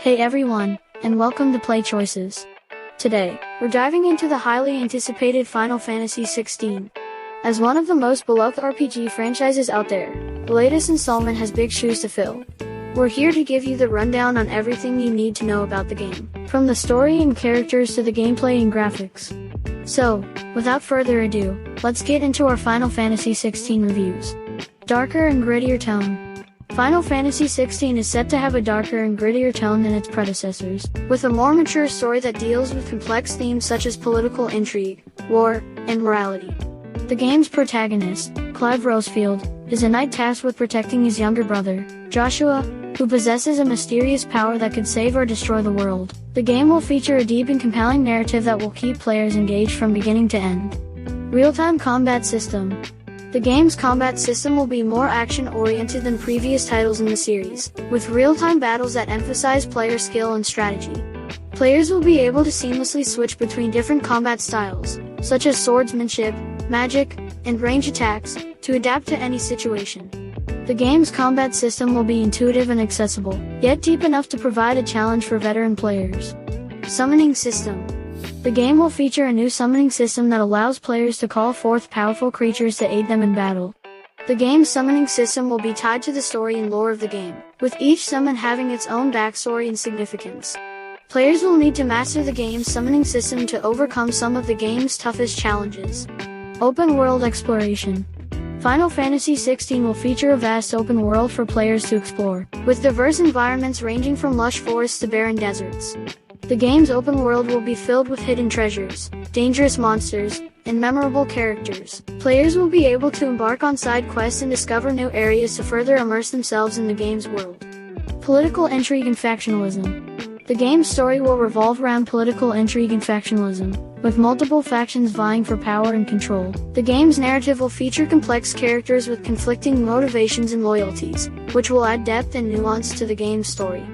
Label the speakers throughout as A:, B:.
A: Hey everyone, and welcome to Play Choices. Today, we're diving into the highly anticipated Final Fantasy XVI. As one of the most beloved RPG franchises out there, the latest installment has big shoes to fill. We're here to give you the rundown on everything you need to know about the game, from the story and characters to the gameplay and graphics. So, without further ado, let's get into our Final Fantasy XVI reviews. Darker and grittier tone. Final Fantasy XVI is set to have a darker and grittier tone than its predecessors, with a more mature story that deals with complex themes such as political intrigue, war, and morality. The game's protagonist, Clive Rosefield, is a knight tasked with protecting his younger brother, Joshua, who possesses a mysterious power that could save or destroy the world. The game will feature a deep and compelling narrative that will keep players engaged from beginning to end. Real-time combat system. The game's combat system will be more action-oriented than previous titles in the series, with real-time battles that emphasize player skill and strategy. Players will be able to seamlessly switch between different combat styles, such as swordsmanship, magic, and range attacks, to adapt to any situation. The game's combat system will be intuitive and accessible, yet deep enough to provide a challenge for veteran players. Summoning system. The game will feature a new summoning system that allows players to call forth powerful creatures to aid them in battle. The game's summoning system will be tied to the story and lore of the game, with each summon having its own backstory and significance. Players will need to master the game's summoning system to overcome some of the game's toughest challenges. Open world exploration. Final Fantasy XVI will feature a vast open world for players to explore, with diverse environments ranging from lush forests to barren deserts. The game's open world will be filled with hidden treasures, dangerous monsters, and memorable characters. Players will be able to embark on side quests and discover new areas to further immerse themselves in the game's world. Political intrigue and factionalism. The game's story will revolve around political intrigue and factionalism, with multiple factions vying for power and control. The game's narrative will feature complex characters with conflicting motivations and loyalties, which will add depth and nuance to the game's story.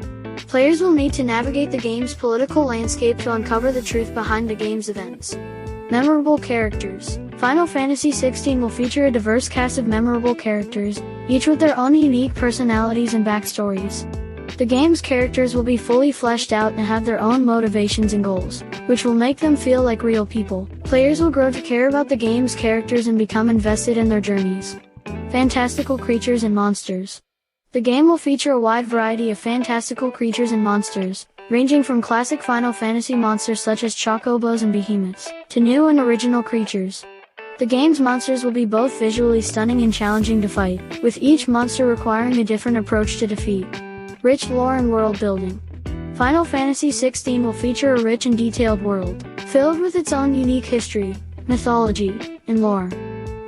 A: Players will need to navigate the game's political landscape to uncover the truth behind the game's events. Memorable characters. Final Fantasy XVI will feature a diverse cast of memorable characters, each with their own unique personalities and backstories. The game's characters will be fully fleshed out and have their own motivations and goals, which will make them feel like real people. Players will grow to care about the game's characters and become invested in their journeys. Fantastical creatures and monsters. The game will feature a wide variety of fantastical creatures and monsters, ranging from classic Final Fantasy monsters such as chocobos and behemoths, to new and original creatures. The game's monsters will be both visually stunning and challenging to fight, with each monster requiring a different approach to defeat. Rich lore and world building. Final Fantasy XVI will feature a rich and detailed world, filled with its own unique history, mythology, and lore.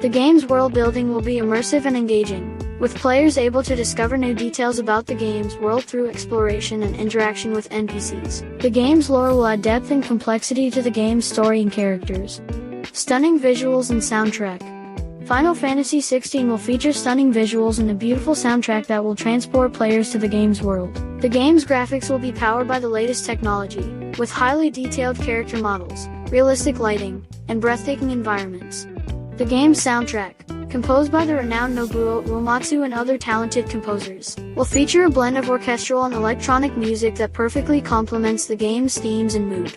A: The game's world building will be immersive and engaging, with players able to discover new details about the game's world through exploration and interaction with NPCs. The game's lore will add depth and complexity to the game's story and characters. Stunning visuals and soundtrack. Final Fantasy XVI will feature stunning visuals and a beautiful soundtrack that will transport players to the game's world. The game's graphics will be powered by the latest technology, with highly detailed character models, realistic lighting, and breathtaking environments. The game's soundtrack, composed by the renowned Nobuo Uematsu and other talented composers, will feature a blend of orchestral and electronic music that perfectly complements the game's themes and mood.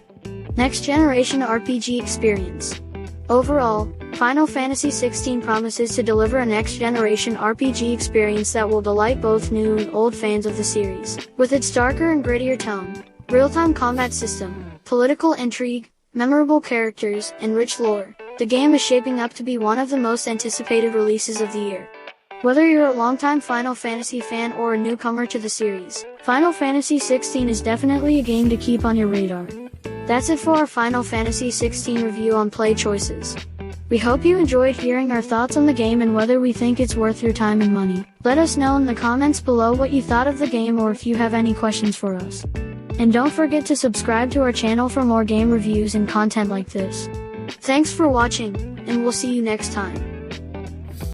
A: Next-generation RPG experience. Overall, Final Fantasy XVI promises to deliver a next-generation RPG experience that will delight both new and old fans of the series. With its darker and grittier tone, real-time combat system, political intrigue, memorable characters, and rich lore, the game is shaping up to be one of the most anticipated releases of the year. Whether you're a longtime Final Fantasy fan or a newcomer to the series, Final Fantasy XVI is definitely a game to keep on your radar. That's it for our Final Fantasy XVI review on Play Choices. We hope you enjoyed hearing our thoughts on the game and whether we think it's worth your time and money. Let us know in the comments below what you thought of the game or if you have any questions for us. And don't forget to subscribe to our channel for more game reviews and content like this. Thanks for watching, and we'll see you next time.